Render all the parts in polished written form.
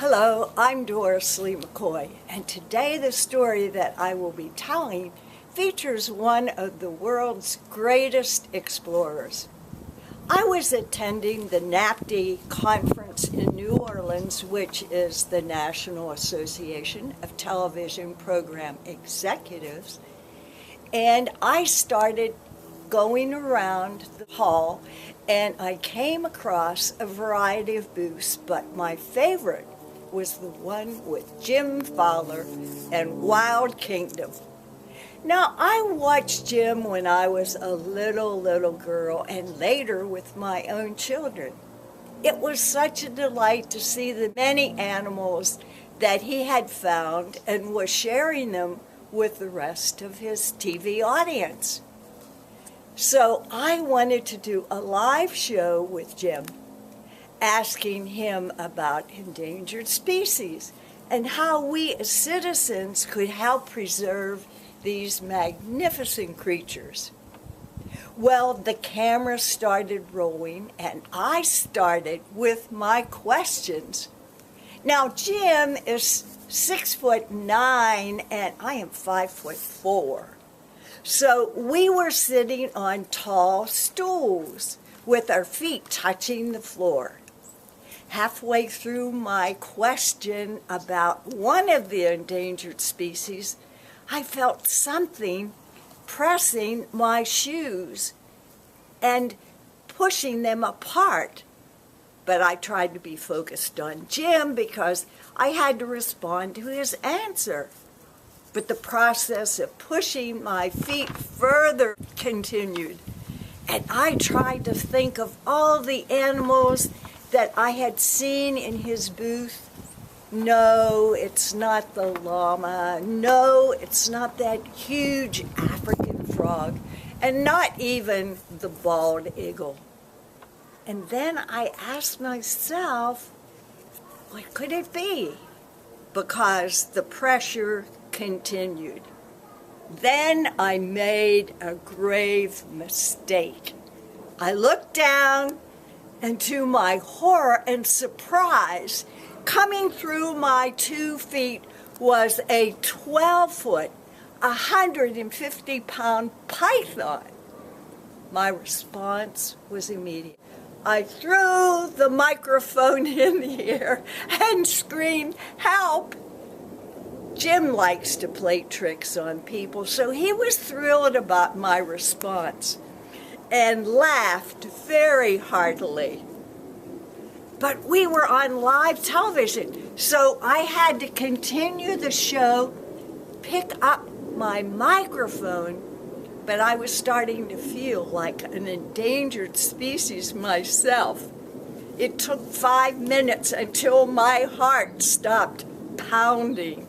Hello, I'm Doris Lee McCoy, and today the story that I will be telling features one of the world's greatest explorers. I was attending the NAPD conference in New Orleans, which is the National Association of Television Program Executives, and I started going around the hall and I came across a variety of booths, but my favorite was the one with Jim Fowler and Wild Kingdom. Now, I watched Jim when I was a little girl and later with my own children. It was such a delight to see the many animals that he had found and was sharing them with the rest of his TV audience. So I wanted to do a live show with Jim, asking him about endangered species and how we as citizens could help preserve these magnificent creatures. Well, the camera started rolling and I started with my questions. Now, Jim is 6'9" and I am 5'4". So we were sitting on tall stools with our feet touching the floor. Halfway through my question about one of the endangered species, I felt something pressing my shoes and pushing them apart. But I tried to be focused on Jim because I had to respond to his answer. But the process of pushing my feet further continued. And I tried to think of all the animals that I had seen in his booth. No, it's not the llama. No, it's not that huge African frog. And not even the bald eagle. And then I asked myself, what could it be? Because the pressure continued. Then I made a grave mistake. I looked down, and to my horror and surprise, coming through my 2 feet was a 12-foot, 150-pound python. My response was immediate. I threw the microphone in the air and screamed, "Help!" Jim likes to play tricks on people, so he was thrilled about my response and laughed very heartily. But we were on live television, so I had to continue the show, pick up my microphone, but I was starting to feel like an endangered species myself. It took 5 minutes until my heart stopped pounding.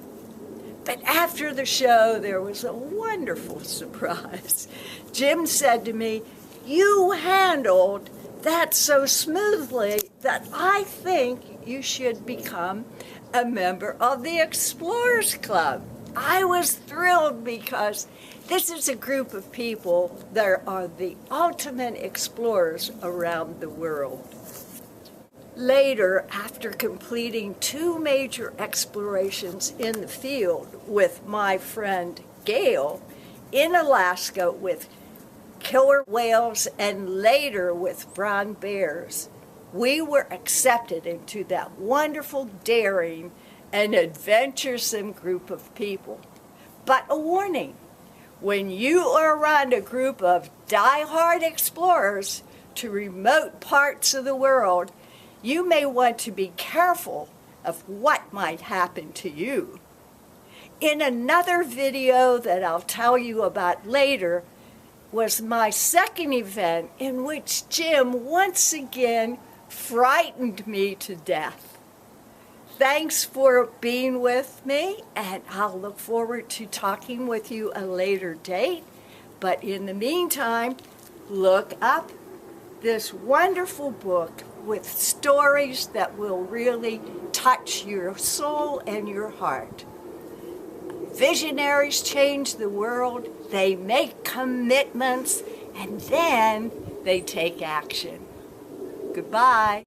But after the show, there was a wonderful surprise. Jim said to me, "You handled that so smoothly that I think you should become a member of the Explorers Club." I was thrilled because this is a group of people that are the ultimate explorers around the world. Later, after completing 2 major explorations in the field with my friend Gail in Alaska with killer whales and later with brown bears, we were accepted into that wonderful, daring, and adventuresome group of people. But a warning, when you are around a group of die-hard explorers to remote parts of the world, you may want to be careful of what might happen to you. In another video that I'll tell you about later was my second event in which Jim once again frightened me to death. Thanks for being with me, and I'll look forward to talking with you a later date. But in the meantime, look up this wonderful book with stories that will really touch your soul and your heart. Visionaries change the world, they make commitments, and then they take action. Goodbye.